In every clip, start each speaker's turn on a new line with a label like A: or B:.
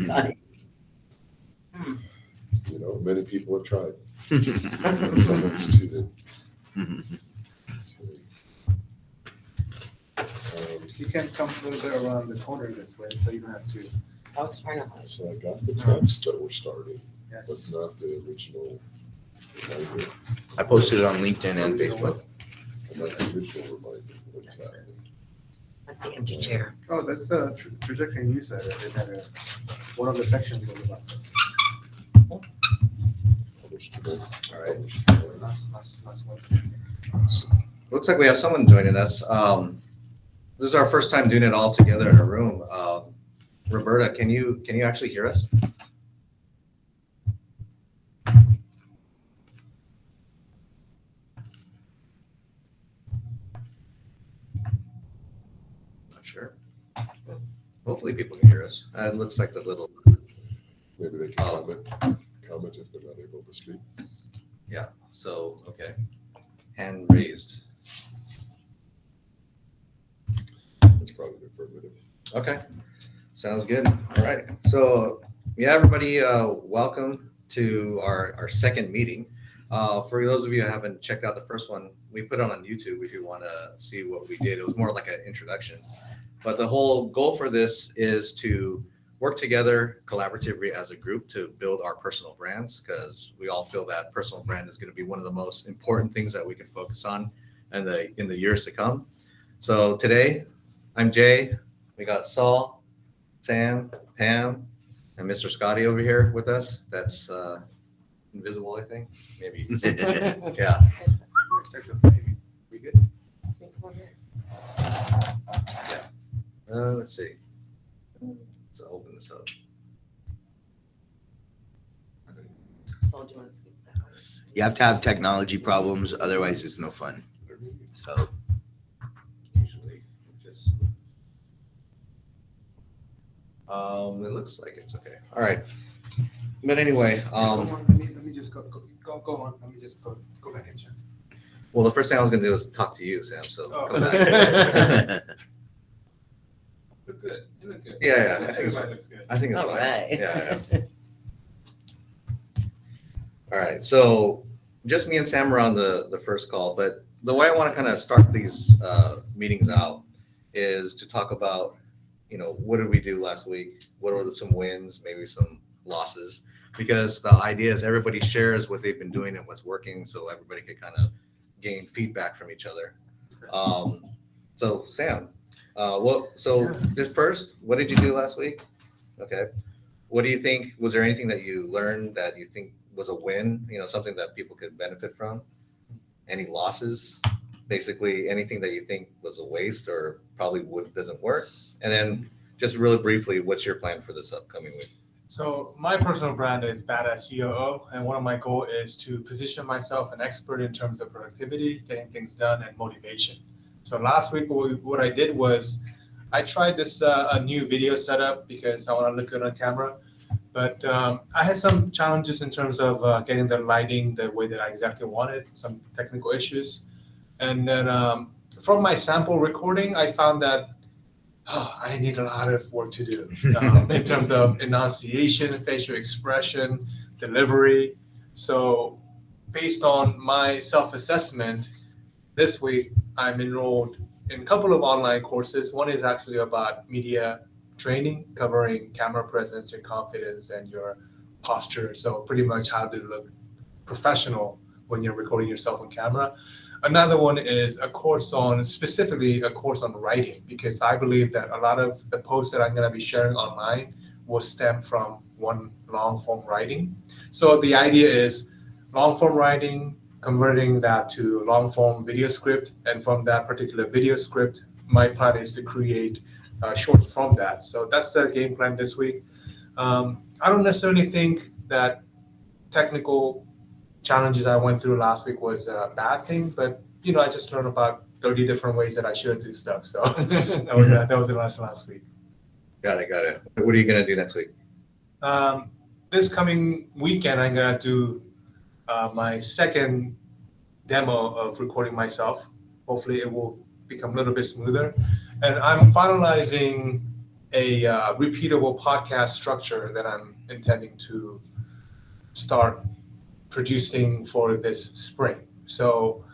A: funny.
B: You know, many people have tried. Some have succeeded.
C: You can come a little bit around the corner this way, so you don't have to.
A: I was trying to.
B: So I got the text that we're starting, but
C: Yes.
B: not the original. reminder.
D: I posted it on LinkedIn and Facebook.
B: And not the original reminder. What's
A: That's it.
B: happening.
A: That's the empty chair.
C: Oh, that's a trajectory newsletter. It had one of the sections was about this.
B: Published today.
D: All right.
B: Published today.
C: Last Wednesday.
D: Looks like we have someone joining us. This is our first time doing it all together in a room. Roberta, can you actually hear us? Not sure. Hopefully people can hear us. It looks like the little,
B: Maybe they can
D: Oh.
B: comment if they're not able to speak.
D: yeah, so, okay. Hand raised.
B: That's probably the affirmative.
D: Okay, sounds good. All right. So, yeah, everybody, welcome to our second meeting. For those of you who haven't checked out the first one, we put it on YouTube if you want to see what we did. It was more like an introduction. But the whole goal for this is to work together collaboratively as a group to build our personal brands, because we all feel that personal brand is going to be one of the most important things that we can focus on in the years to come. So today, I'm Jay. We got Saul, Sam, Pam, and Mr. Scotty over here with us. That's invisible, I think. Maybe. Yeah.
C: Check the frame. We good?
D: Let's see. Let's open this up.
A: So do you want to speak that way?
E: You have to have technology problems, otherwise it's no fun. So
D: Usually, just. It looks like it's okay. All right. But anyway,
C: Go on, let me just go on. Let me just go back and check.
D: well, the first thing I was gonna do is talk to you, Sam. So
C: Oh.
D: come back.
C: Look good. You look good.
D: Yeah, I think it's
C: Everybody looks good.
D: I think it's
A: All
D: fine.
A: right.
D: Yeah. All right. So just me and Sam are on the first call, but the way I want to kind of start these meetings out is to talk about, what did we do last week? What were some wins, maybe some losses? Because the idea is everybody shares what they've been doing and what's working, so everybody can kind of gain feedback from each other. So Sam, just first, what did you do last week? Okay. What do you think? Was there anything that you learned that you think was a win? Something that people could benefit from? Any losses? Basically, anything that you think was a waste or probably doesn't work? And then just really briefly, what's your plan for this upcoming week?
F: So my personal brand is Badass COO, and one of my goals is to position myself an expert in terms of productivity, getting things done, and motivation. So last week, what I did was I tried this a new video setup because I want to look good on camera, but I had some challenges in terms of getting the lighting the way that I exactly wanted, some technical issues. And then from my sample recording, I found that I need a lot of work to do in terms of enunciation, facial expression, delivery. So based on my self-assessment, this week I'm enrolled in a couple of online courses. One is actually about media training, covering camera presence, your confidence, and your posture. So pretty much how to look professional when you're recording yourself on camera. Another one is specifically a course on writing, because I believe that a lot of the posts that I'm going to be sharing online will stem from one long form writing. So the idea is long form writing, converting that to long form video script. And from that particular video script, my plan is to create shorts from that. So that's the game plan this week. I don't necessarily think that technical challenges I went through last week was a bad thing, but I just learned about 30 different ways that I shouldn't do stuff. So that was the lesson last week.
D: Got it. What are you going to do next week?
F: This coming weekend, I'm going to do my second demo of recording myself. Hopefully it will become a little bit smoother. And I'm finalizing a repeatable podcast structure that I'm intending to start producing for this spring. So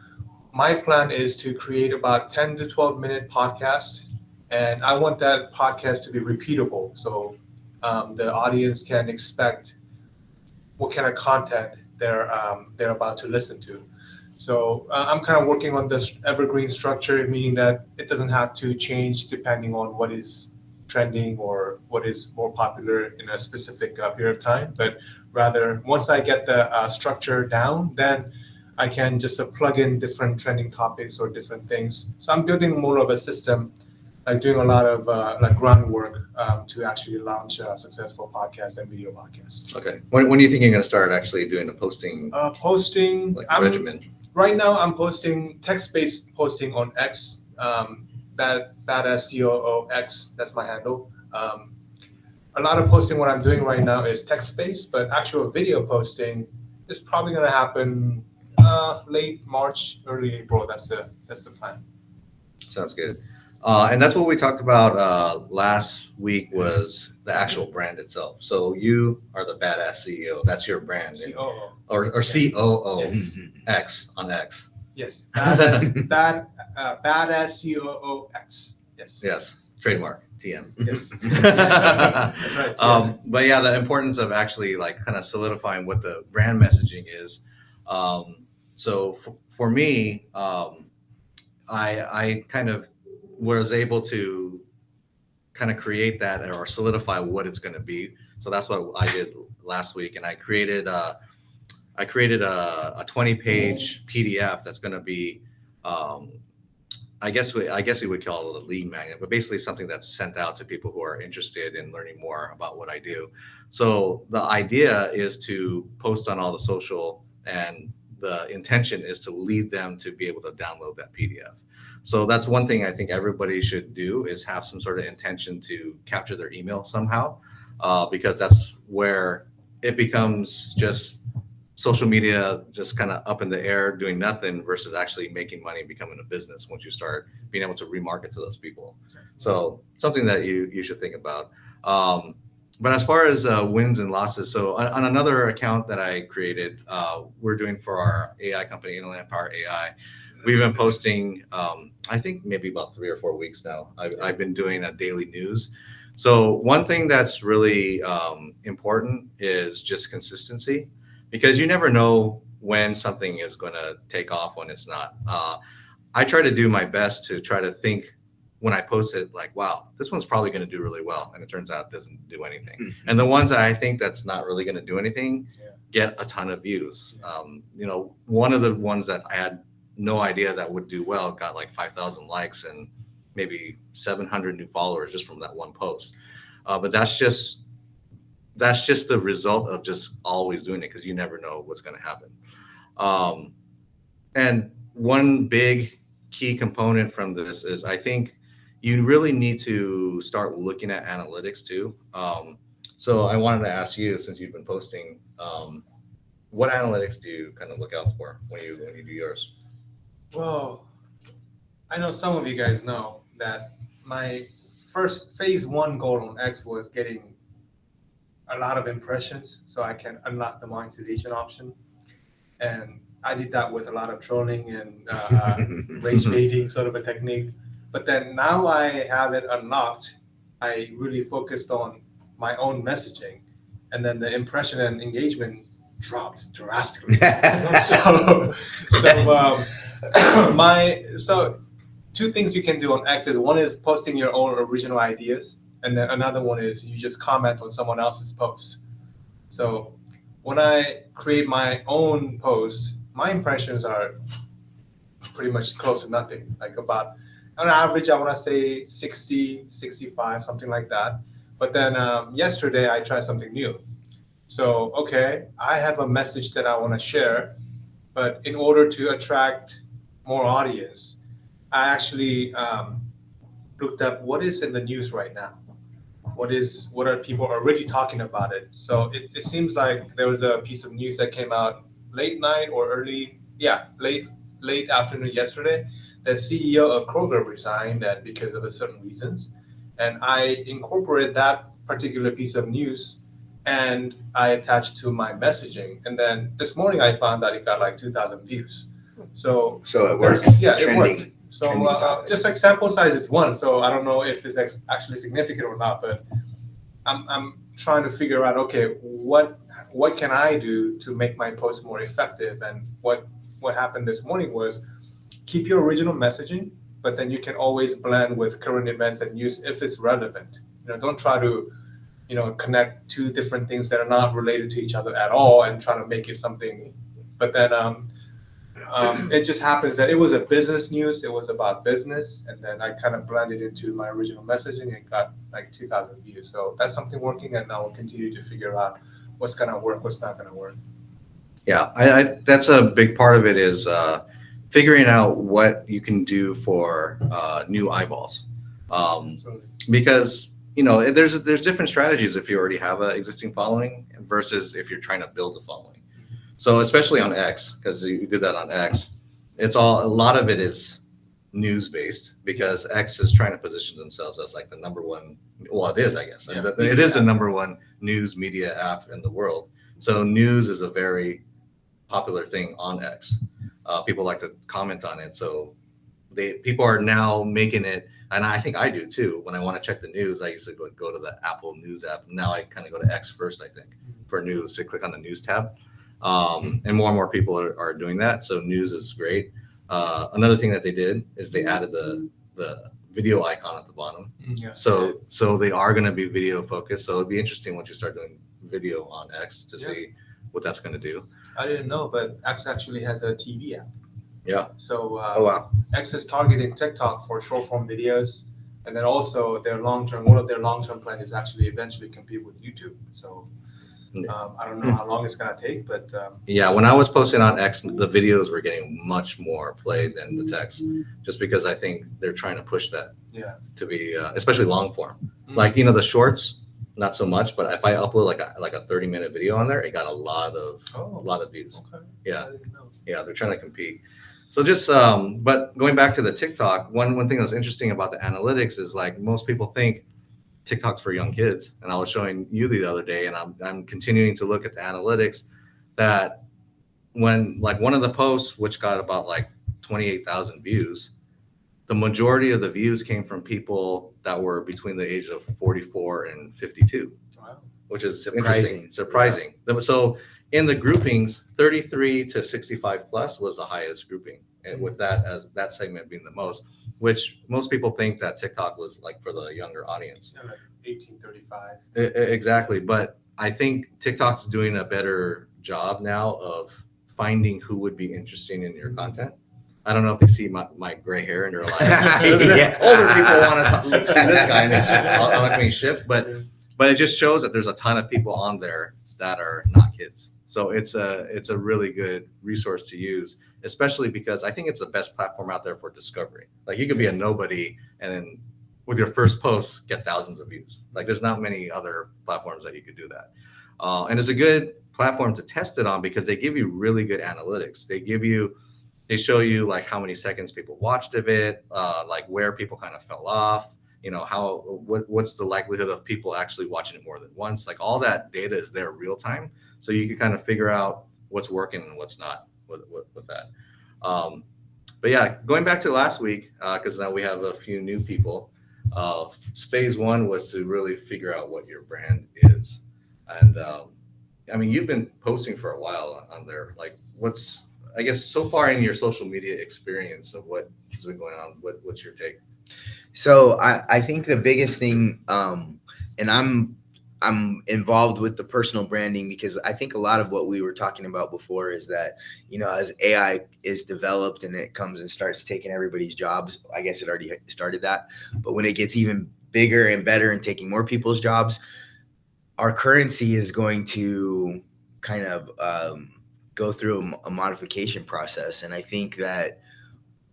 F: my plan is to create about 10 to 12 minute podcast, and I want that podcast to be repeatable. So the audience can expect what kind of content they're about to listen to. So I'm kind of working on this evergreen structure, meaning that it doesn't have to change depending on what is trending or what is more popular in a specific period of time. But rather, once I get the structure down, then I can just plug in different trending topics or different things. So I'm building more of a system, like doing a lot of like groundwork to actually launch a successful podcast and video podcast.
D: Okay. When do you think you're going to start actually doing the posting
F: Posting,
D: like regimen?
F: right now I'm posting text-based posting on X, badass COO X, that's my handle. A lot of posting what I'm doing right now is text-based, but actual video posting is probably going to happen late March, early April. That's the plan.
D: Sounds good. And that's what we talked about last week was the actual brand itself. So you are the badass CEO. That's your brand.
F: COO.
D: Or COO
F: Yes.
D: X on X.
F: Yes. Badass COO X. Yes.
D: Yes. Trademark TM.
F: Yes. That's right.
D: But yeah, the importance of actually like kind of solidifying what the brand messaging is. So for me, I kind of was able to kind of create that or solidify what it's going to be. So that's what I did last week, and I created a 20-page PDF that's going to be, I guess you would call it a lead magnet, but basically something that's sent out to people who are interested in learning more about what I do. So the idea is to post on all the social, and the intention is to lead them to be able to download that PDF. So that's one thing I think everybody should do is have some sort of intention to capture their email somehow, because that's where it becomes just social media just kind of up in the air doing nothing versus actually making money, becoming a business once you start being able to remarket to those people. So something that you should think about. But as far as wins and losses, so on another account that I created, we're doing for our AI company, Inland Power AI. We've been posting, I think maybe about 3 or 4 weeks now. I've been doing a daily news. So one thing that's really important is just consistency, because you never know when something is going to take off when it's not. I try to do my best to try to think when I post it, like, wow, this one's probably going to do really well. And it turns out it doesn't do anything. Mm-hmm. And the ones that I think that's not really going to do anything get a ton of views. One of the ones that I had no idea that would do well got like 5,000 likes and maybe 700 new followers just from that one post. But that's just the result of just always doing it, because you never know what's going to happen. And one big key component from this is I think you really need to start looking at analytics too. So I wanted to ask you, since you've been posting, what analytics do you kind of look out for when you do yours?
F: Well, I know some of you guys know that my first phase 1 goal on X was getting a lot of impressions so I can unlock the monetization option. And I did that with a lot of trolling and rage baiting sort of a technique. But then now I have it unlocked, I really focused on my own messaging, and then the impression and engagement dropped drastically. So 2 things you can do on X is, one is posting your own original ideas, and then another one is you just comment on someone else's post. So when I create my own post, my impressions are pretty much close to nothing, like about on average, I want to say 60, 65, something like that. But then yesterday I tried something new. So, okay, I have a message that I want to share, but in order to attract more audience, I actually looked up what is in the news right now. What are people already talking about it? So it seems like there was a piece of news that came out late night or late afternoon yesterday. The CEO of Kroger resigned because of certain reasons. And I incorporated that particular piece of news and I attached to my messaging. And then this morning I found that it got like 2,000 views. So
E: So it
F: there's-
E: works.
F: Yeah, it
E: Trending.
F: worked. So
E: Trending topic.
F: just like sample size is one. So I don't know if it's actually significant or not, but I'm trying to figure out, okay, what can I do to make my post more effective? And what happened this morning was keep your original messaging, but then you can always blend with current events and news if it's relevant. Don't try to, connect two different things that are not related to each other at all and try to make it something. But then it just happens that it was a business news. It was about business, and then I kind of blended into my original messaging and got like 2,000 views. So that's something working, and now we'll continue to figure out what's gonna work, what's not gonna work.
D: Yeah, I that's a big part of it is figuring out what you can do for new eyeballs,
F: So
D: because there's different strategies if you already have an existing following versus if you're trying to build a following. So especially on X, because you did that on X, a lot of it is news based because X is trying to position themselves as like the number one. Well, it is, I guess.
F: Yeah.
D: It is the number one news media app in the world. So news is a very popular thing on X. People like to comment on it. So people are now making it, and I think I do too. When I want to check the news, I used to go to the Apple News app. Now I kind of go to X first, I think, for news to click on the news tab. And more people are doing that. So news is great. Another thing that they did is they added the video icon at the bottom.
F: yeah.
D: So they are going to be video focused. So it'd be interesting once you start doing video on X to see what that's going to do.
F: I didn't know, but X actually has a TV app.
D: Yeah.
F: So
E: Oh wow.
F: X is targeting TikTok for short form videos, and then also one of their long term plan is actually eventually compete with YouTube. So I don't know how long it's gonna take, but
D: Yeah, when I was posting on X, the videos were getting much more play than the text, just because I think they're trying to push that
F: yeah.
D: to be, especially long form.
F: Mm.
D: Like the shorts, not so much. But if I upload like a 30-minute video on there, it got a lot of views.
F: Okay.
D: Yeah.
F: I didn't know.
D: Yeah, they're trying to compete. So just, but going back to the TikTok, one thing that was interesting about the analytics is like most people think TikTok's for young kids, and I was showing you the other day, and I'm continuing to look at the analytics that when like one of the posts, which got about like 28,000 views, the majority of the views came from people that were between the age of 44 and 52,
F: Wow.
D: which is
E: Surprising.
D: surprising. So in the groupings, 33 to 65 plus was the highest grouping, and with that as that segment being the most, which most people think that TikTok was like for the younger audience.
F: Yeah, like 1835.
D: Exactly, but I think TikTok's doing a better job now of finding who would be interested in your content. I don't know if they see my gray hair and they're like,
E: Yeah.
D: older people want to see this guy, and it's automatically shift. But it just shows that there's a ton of people on there that are not kids. So it's a really good resource to use, especially because I think it's the best platform out there for discovery. Like you could be a nobody and then with your first post get thousands of views. Like there's not many other platforms that you could do that. And it's a good platform to test it on because they give you really good analytics. They show you like how many seconds people watched of it, like where people kind of fell off, what's the likelihood of people actually watching it more than once. Like all that data is there real time. So you can kind of figure out what's working and what's not with that. But yeah, going back to last week, because now we have a few new people. Phase one was to really figure out what your brand is. And I mean, you've been posting for a while on there. Like I guess so far in your social media experience of what has been going on, what's your take?
E: So I think the biggest thing, and I'm involved with the personal branding because I think a lot of what we were talking about before is that, as AI is developed and it comes and starts taking everybody's jobs, I guess it already started that. But when it gets even bigger and better and taking more people's jobs, our currency is going to kind of go through a modification process. And I think that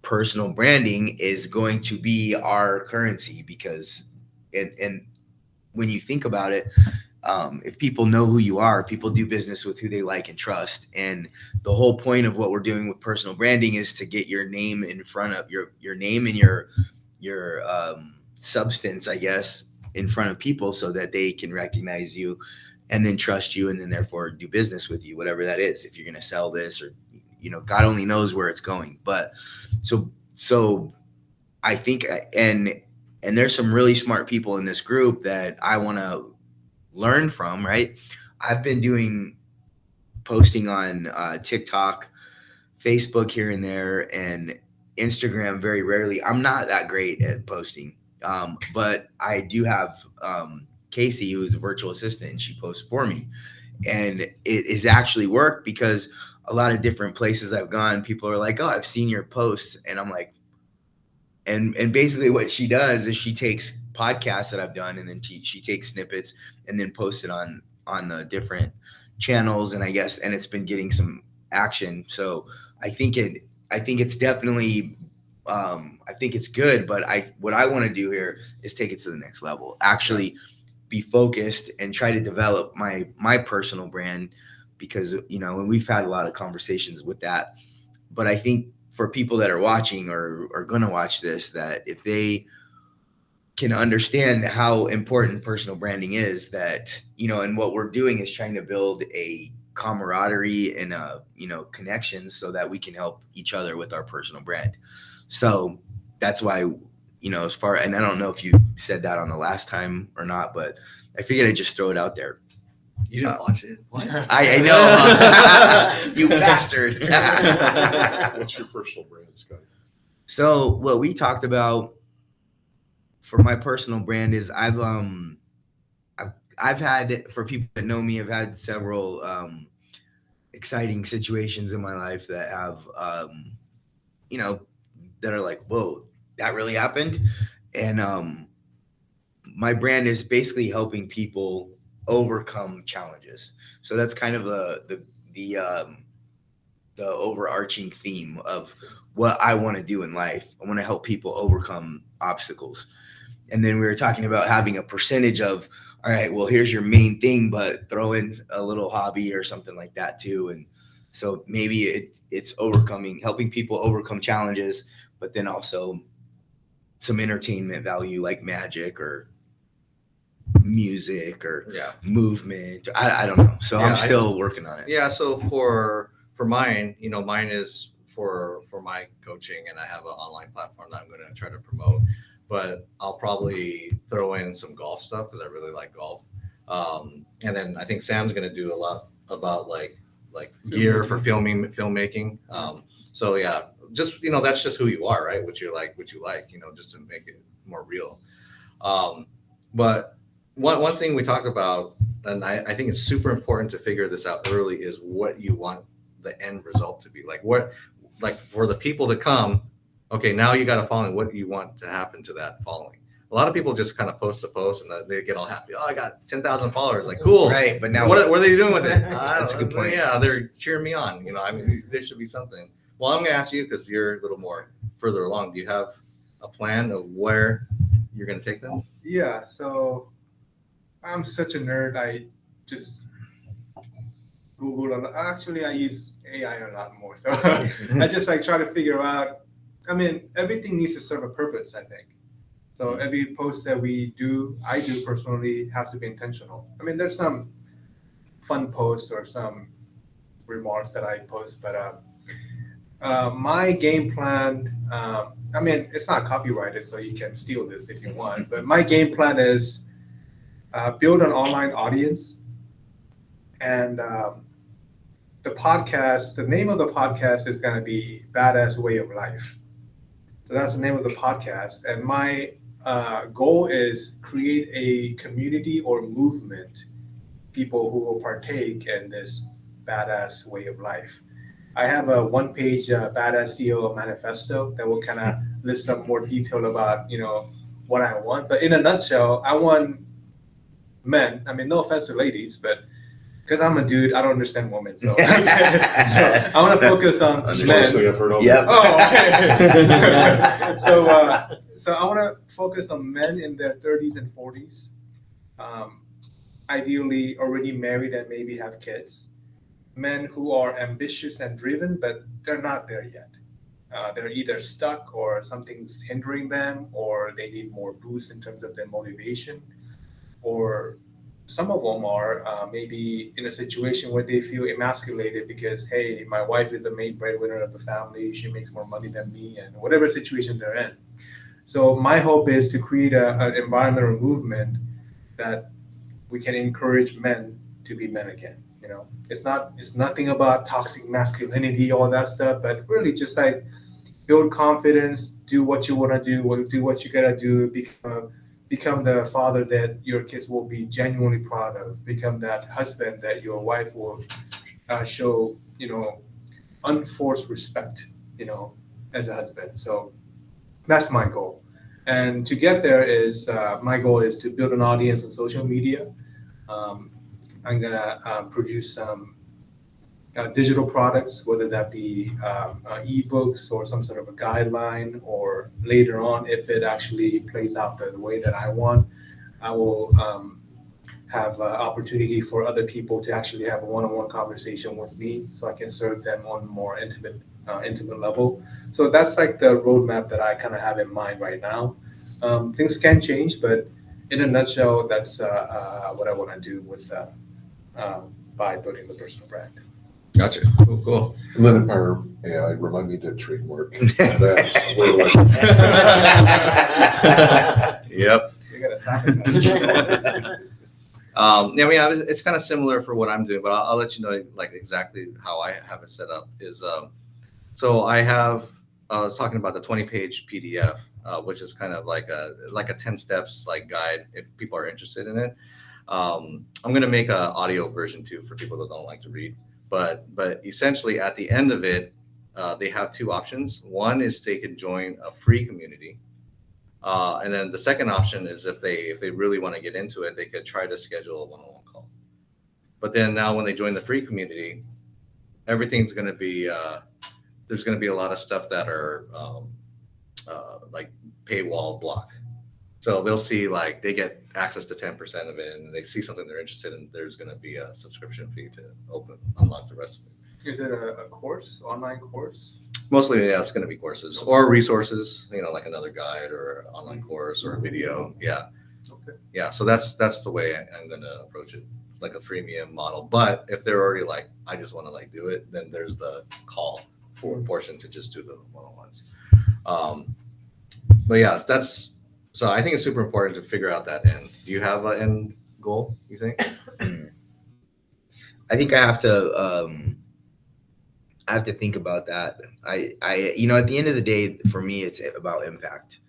E: personal branding is going to be our currency because, and when you think about it, if people know who you are, people do business with who they like and trust. And the whole point of what we're doing with personal branding is to get your name in front of your name and your substance, I guess, in front of people so that they can recognize you and then trust you and then therefore do business with you, whatever that is. If you're going to sell this or, God only knows where it's going. But so I think, and there's some really smart people in this group that I want to learn from, right? I've been posting on TikTok, Facebook here and there, and Instagram very rarely. I'm not that great at posting, but I do have Casey, who is a virtual assistant, and she posts for me. And it has actually worked because a lot of different places I've gone, people are like, "Oh, I've seen your posts," and I'm like, and basically what she does is she takes podcasts that I've done, and then she takes snippets and then posts it on the different channels, and I guess, and it's been getting some action. So I think it's definitely I think it's good, but what I want to do here is take it to the next level. Actually be focused and try to develop my personal brand, because and we've had a lot of conversations with that. But I think for people that are watching or are going to watch this, that if they can understand how important personal branding is, that and what we're doing is trying to build a camaraderie and connections so that we can help each other with our personal brand. So that's why as far, and I don't know if you said that on the last time or not, but I figured I'd just throw it out there.
D: You didn't watch it? What?
E: I know. You bastard.
B: What's your personal brand, Scott?
E: So what we talked about for my personal brand is I've had, for people that know me, I've had several exciting situations in my life that have that are like, whoa, that really happened. And my brand is basically helping people overcome challenges. So that's kind of the overarching theme of what I want to do in life. I want to help people overcome obstacles. And then we were talking about having a percentage of, all right, well, here's your main thing, but throw in a little hobby or something like that too. And so maybe it's helping people overcome challenges, but then also some entertainment value like magic or music or movement. I don't know. So I'm still working on it.
D: Yeah. So for mine, mine is for my coaching, and I have an online platform that I'm going to try to promote. But I'll probably throw in some golf stuff because I really like golf. And then I think Sam's going to do a lot about like gear for filmmaking. So yeah, just that's just who you are, right? What you like, just to make it more real. But one thing we talked about, and I think it's super important to figure this out early, is what you want the end result to be. Like for the people to come, okay, now you got to follow what you want to happen to that following. A lot of people just kind of post a post and they get all happy. Oh, I got 10,000 followers. Like, cool.
E: Right. But now
D: what are they doing with it?
E: That's a good point.
D: Yeah, they're cheering me on. There should be something. Well, I'm going to ask you, because you're a little more further along. Do you have a plan of where you're going to take them?
F: Yeah. So I'm such a nerd. I just Google a lot. Actually, I use AI a lot more. So I just try to figure out. I mean, everything needs to serve a purpose, I think. So every post that I do personally, has to be intentional. I mean, there's some fun posts or some remarks that I post, but my game plan, I mean, it's not copyrighted, so you can steal this if you want, but my game plan is build an online audience. And the name of the podcast is going to be Badass Way of Life. So that's the name of the podcast. And my goal is create a community or movement, people who will partake in this badass way of life. I have a one-page Badass CEO manifesto that will kind of list some more detail about, what I want. But in a nutshell, I want men, I mean, no offense to ladies, but because I'm a dude, I don't understand women. So, so I want to focus on
B: That's the
F: men.
B: first thing I've heard all
E: Yep.
B: day.
F: Oh, okay. So I want to focus on men in their 30s and 40s, ideally already married and maybe have kids. Men who are ambitious and driven, but they're not there yet. they're either stuck or something's hindering them, or they need more boost in terms of their motivation, or some of them are maybe in a situation where they feel emasculated because, hey, my wife is the main breadwinner of the family, she makes more money than me, and whatever situation they're in. So my hope is to create an environment or movement that we can encourage men to be men again. You know, it's nothing about toxic masculinity, all that stuff, but really just like build confidence, do what you want to do what you gotta do, become the father that your kids will be genuinely proud of, become that husband that your wife will show, unforced respect, as a husband. So that's my goal. And to get there is my goal is to build an audience on social media. Um, I'm gonna produce some digital products, whether that be ebooks or some sort of a guideline, or later on, if it actually plays out the way that I want, I will have opportunity for other people to actually have a one-on-one conversation with me, so I can serve them on a more intimate level. So that's like the roadmap that I kind of have in mind right now. Things can change, but in a nutshell, that's what I want to do with by building the personal brand.
D: Gotcha. Cool.
B: And then our AI remind me to trademark. That's where like,
D: Yep.
F: You gotta stop it.
D: Yeah, I mean, it's kind of similar for what I'm doing, but I'll let you know like exactly how I have it set up. Is so I was talking about the 20-page PDF, which is kind of like a 10 steps like guide if people are interested in it. I'm gonna make an audio version too for people that don't like to read. But essentially at the end of it, they have two options. One is they can join a free community. And then the second option is if they really want to get into it, they could try to schedule a one-on-one call. But then now when they join the free community, everything's going to be there's going to be a lot of stuff that are like paywall blocked. So they'll see like they get access to 10% of it, and they see something they're interested in. There's going to be a subscription fee to unlock the rest of it.
F: Is it a course, online course?
D: Mostly, yeah, it's going to be courses or resources, like another guide or an online course or a video. Yeah.
F: Okay.
D: Yeah. So that's the way I'm going to approach it, like a freemium model. But if they're already like, I just want to like do it, then there's the call for portion to just do the one-on-ones. But yeah, so I think it's super important to figure out that end. Do you have an end goal, you think?
E: I think I have to think about that. I at the end of the day, for me, it's about impact.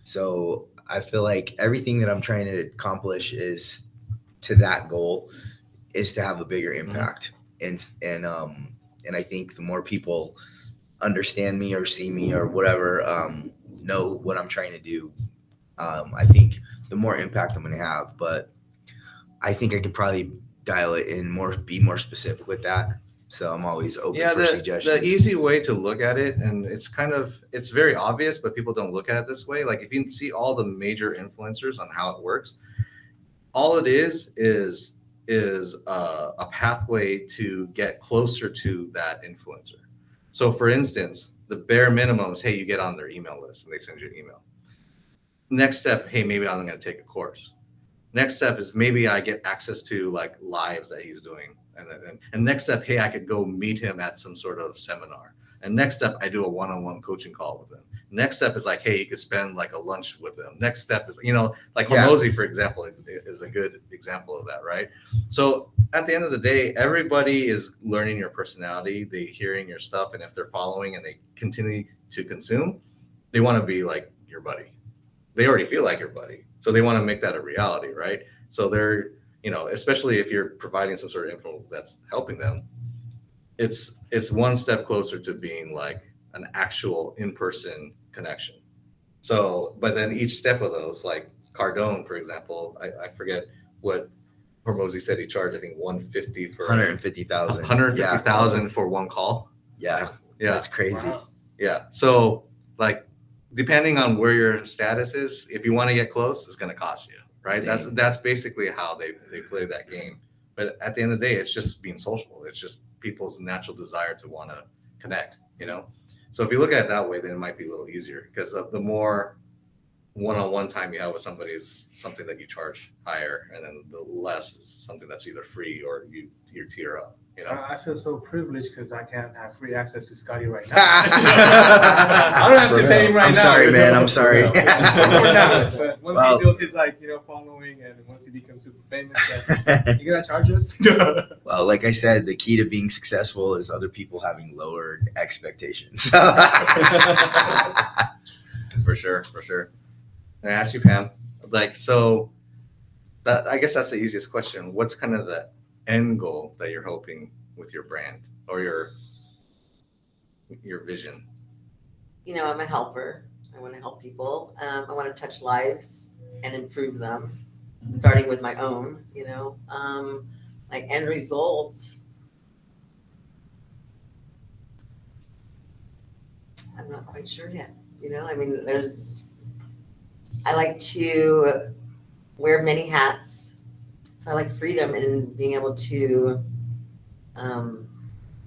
E: So I feel like everything that I'm trying to accomplish is to that goal is to have a bigger impact. And I think the more people understand me or see me or whatever, know what I'm trying to do, I think the more impact I'm going to have. But I think I could probably dial it in more, be more specific with that. So I'm always open for suggestions.
D: The easy way to look at it, and it's very obvious, but people don't look at it this way. Like if you see all the major influencers on how it works, all it is a pathway to get closer to that influencer. So for instance, the bare minimum is, hey, you get on their email list and they send you an email. Next step, hey, maybe I'm going to take a course. Next step is maybe I get access to like lives that he's doing. And next step, hey, I could go meet him at some sort of seminar. And next step, I do a one-on-one coaching call with him. Next step is like, hey, you could spend like a lunch with him. Next step is, like Hormozy, for example, is a good example of that, right? So at the end of the day, everybody is learning your personality. They're hearing your stuff. And if they're following and they continue to consume, they want to be like your buddy. They already feel like your buddy. So they want to make that a reality, right? So they're, especially if you're providing some sort of info that's helping them, it's one step closer to being like an actual in-person connection. So, but then each step of those, like Cardone, for example, I forget what Hormozy said he charged, I think 150 for
E: 150,000.
D: 150,000 for one call.
E: Yeah. That's crazy.
F: Wow.
D: Yeah. So like, depending on where your status is, if you want to get close, it's going to cost you, right?
E: Dang.
D: That's basically how they play that game. But at the end of the day, it's just being social. It's just people's natural desire to want to connect, So if you look at it that way, then it might be a little easier because the more one-on-one time you have with somebody is something that you charge higher, and then the less is something that's either free or you tier up. You know?
C: I feel so privileged because I can't have free access to Scotty right now. I don't have to pay him right
E: I'm
C: now.
E: sorry,
C: you
E: man.
C: know?
E: I'm sorry.
C: For now, but once
E: Well-
C: he builds his following, and once he becomes super famous, then you gonna charge us?
E: Well, like I said, the key to being successful is other people having lowered expectations.
D: For sure. And I ask you, Pam, like, so that, I guess that's the easiest question. What's kind of the end goal that you're hoping with your brand or your vision?
A: You know, I'm a helper. I want to help people. I want to touch lives and improve them, starting with my own, you know. My end result, I'm not quite sure yet. You know, I mean, I like to wear many hats. So I like freedom in being able to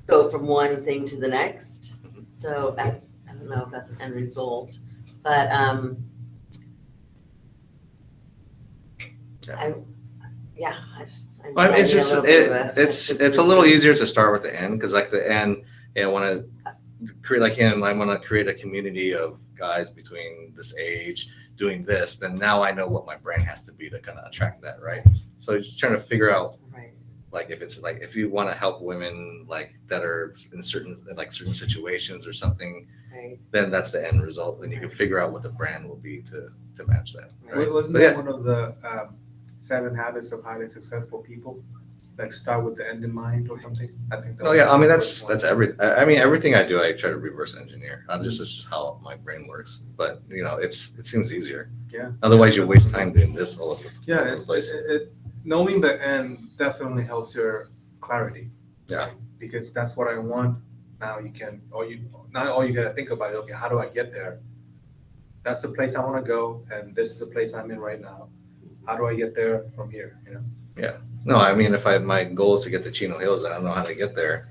A: go from one thing to the next. So I don't know if that's an end result, but
D: Well, it's just it's a little easier to start with the end because like the end, I want to create like him. I want to create a community of guys between this age doing this. Then now I know what my brand has to be to kind of attract that, right? So just trying to figure out
A: Right.
D: like if you want to help women like that are in certain situations or something,
A: Right.
D: then that's the end result. Then you can figure out what the brand will be to match that. Right?
C: Wasn't
D: But
C: that
D: yeah.
C: one of the 7 habits of highly successful people? Like start with the end in mind or something? I think that
D: Oh
C: was
D: yeah, I
C: the
D: mean
C: first
D: that's
C: one.
D: everything I do. I try to reverse engineer. This is just how my brain works. But you know, it seems easier.
C: Yeah.
D: Otherwise, you waste time doing this all over the
C: Yeah, knowing the end definitely helps your clarity.
D: Yeah.
C: Right? Because that's what I want. Now all you gotta think about is, okay, how do I get there? That's the place I want to go, and this is the place I'm in right now. How do I get there from here? You know.
D: No, I mean, if my goal is to get to Chino Hills and I don't know how to get there,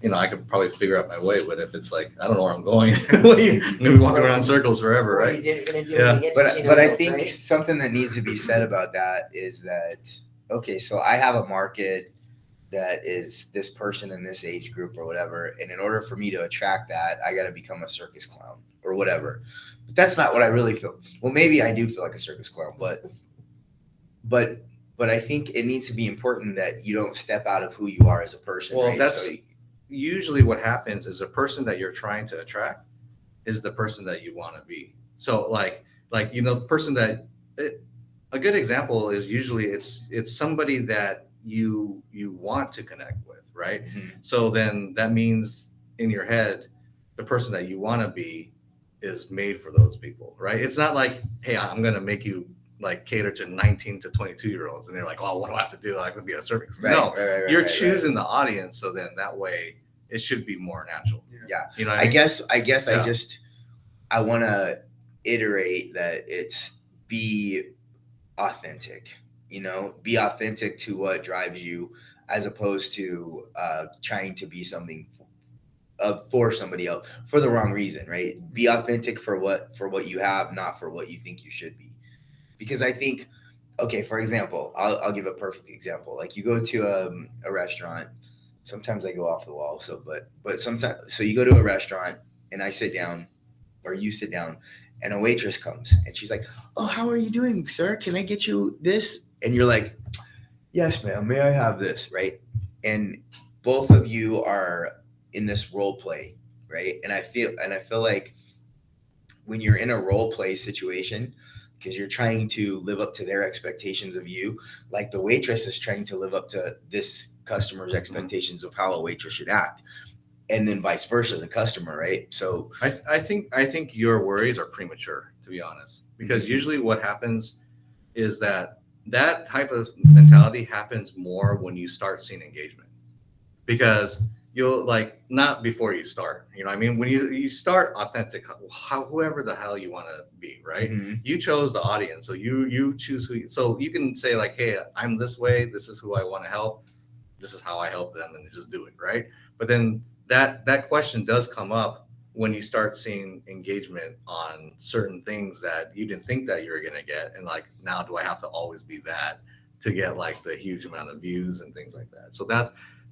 D: you know, I could probably figure out my way. But if it's like I don't know where I'm going, I'm gonna be walking around in circles forever,
A: What are
D: right?
A: you gonna do
D: Yeah.
A: when you get to Chino
E: But I
A: Hills,
E: think
A: right?
E: something that needs to be said about that is that, okay, so I have a market that is this person in this age group or whatever, and in order for me to attract that, I got to become a circus clown or whatever. But that's not what I really feel. Well, maybe I do feel like a circus clown, but I think it needs to be important that you don't step out of who you are as a person.
D: Well,
E: right?
D: that's usually what happens is the person that you're trying to attract is the person that you want to be. So like you know, the person that a good example is usually it's somebody that you want to connect with, right?
E: Mhm.
D: So then that means in your head, the person that you want to be is made for those people, right? It's not like, hey, I'm gonna make you like cater to 19 to 22-year-olds, and they're like, oh, what do I have to do? I have to be a circus.
E: Right,
D: No,
E: right,
D: you're
E: right.
D: choosing the audience, so then that way it should be more natural.
E: Yeah.
D: You know what
E: I
D: I mean?
E: guess
D: Yeah.
E: I want to iterate that it's be authentic, be authentic to what drives you as opposed to trying to be something for somebody else for the wrong reason, right? Be authentic for what you have, not for what you think you should be. Because I think, okay, for example, I'll give a perfect example. Like you go to a restaurant. Sometimes I go off the wall. But sometimes, so you go to a restaurant and I sit down, or you sit down, and a waitress comes and she's like, "Oh, how are you doing, sir? Can I get you this?" And you're like, "Yes, ma'am. May I have this?" Right? And both of you are in this role play, right? And I feel like when you're in a role play situation, because you're trying to live up to their expectations of you, like the waitress is trying to live up to this customer's expectations of how a waitress should act, and then vice versa, the customer, right? So
D: I think your worries are premature, to be honest, because usually what happens is that type of mentality happens more when you start seeing engagement, because you'll like not before you start. You know what I mean? When you start authentic, whoever the hell you want to be, right?
E: Mhm.
D: You chose the audience, so you choose who. So you can say like, hey, I'm this way. This is who I want to help. This is how I help them, and just do it, right? But then that question does come up when you start seeing engagement on certain things that you didn't think that you were going to get. And like, now do I have to always be that to get like the huge amount of views and things like that? So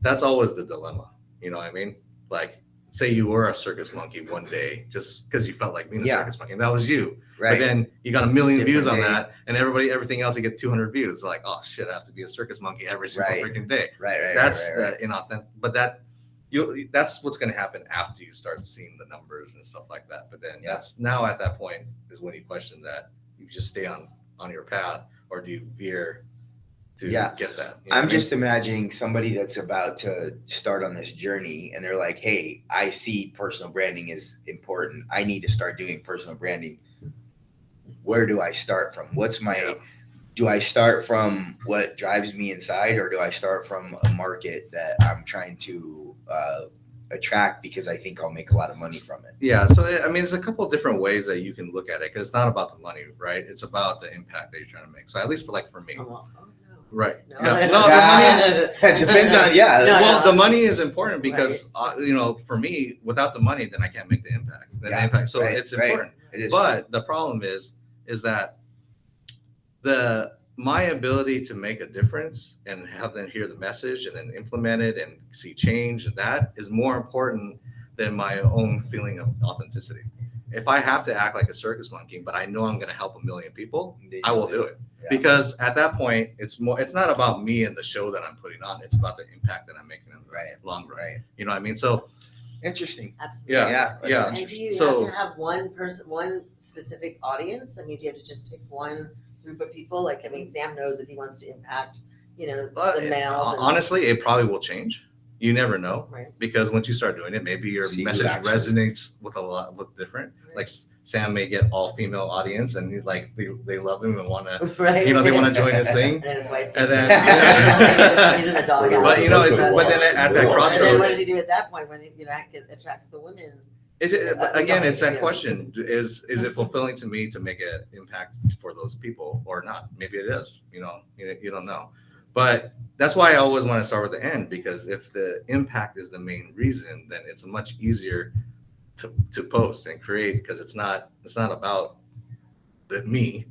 D: that's always the dilemma. You know what I mean? Like, say you were a circus monkey one day just because you felt like being a circus monkey, and that was you.
E: Right.
D: But then you got 1 million views on
E: Different day.
D: that, and everything else you get 200 views. Like, oh shit, I have to be a circus monkey every single
E: Right.
D: freaking day.
E: Right.
D: That's
E: right.
D: the inauthentic. But that's what's going to happen after you start seeing the numbers and stuff like that. But then that's now at that point is when you question that you just stay on your path, or do you veer to get that? You know
E: I'm
D: what I
E: just imagining somebody that's about to start on this journey and they're like, hey, I see personal branding is important. I need to start doing personal branding. Where do I start from? Do I start from what drives me inside, or do I start from a market that I'm trying to attract because I think I'll make a lot of money from it?
D: Yeah. So, I mean, there's a couple of different ways that you can look at it, because it's not about the money, right? It's about the impact that you're trying to make. So at least for me.
A: Oh, no.
D: Right.
A: No.
D: Yeah.
A: No.
E: It depends on,
D: Well, the money is important because, for me, without the money, then I can't make the impact. So it's important.
E: It is.
D: But the problem is that my ability to make a difference and have them hear the message and then implement it and see change, and that is more important than my own feeling of authenticity. If I have to act like a circus monkey, but I know I'm going to help 1 million people, I will do it.
E: Yeah.
D: Because at that point, it's not about me and the show that I'm putting on. It's about the impact that I'm making in the long run.
E: Right.
D: You know what I mean? So
E: Interesting.
A: Absolutely.
D: yeah.
A: And do you
D: So-
A: have to have one person, one specific audience? I mean, do you have to just pick one group of people? Like, I mean, Sam knows if he wants to impact, the males.
D: Honestly, it probably will change. You never know.
A: Right.
D: Because once you start doing it, maybe your
E: See who
D: message
E: actually-
D: resonates with different.
A: Right.
D: Like Sam may get all female audience, and they love him and want to,
A: Right.
D: they want to join his thing.
A: And his wife.
D: And then-
A: He's in the doghouse.
D: But then at that
A: And then what
D: crossroads,
A: does he do at that point when it attracts the women?
D: again, it's that question: is it fulfilling to me to make an impact for those people or not? Maybe it is. You don't know. But that's why I always want to start with the end, because if the impact is the main reason, then it's much easier to post and create, because it's not about me.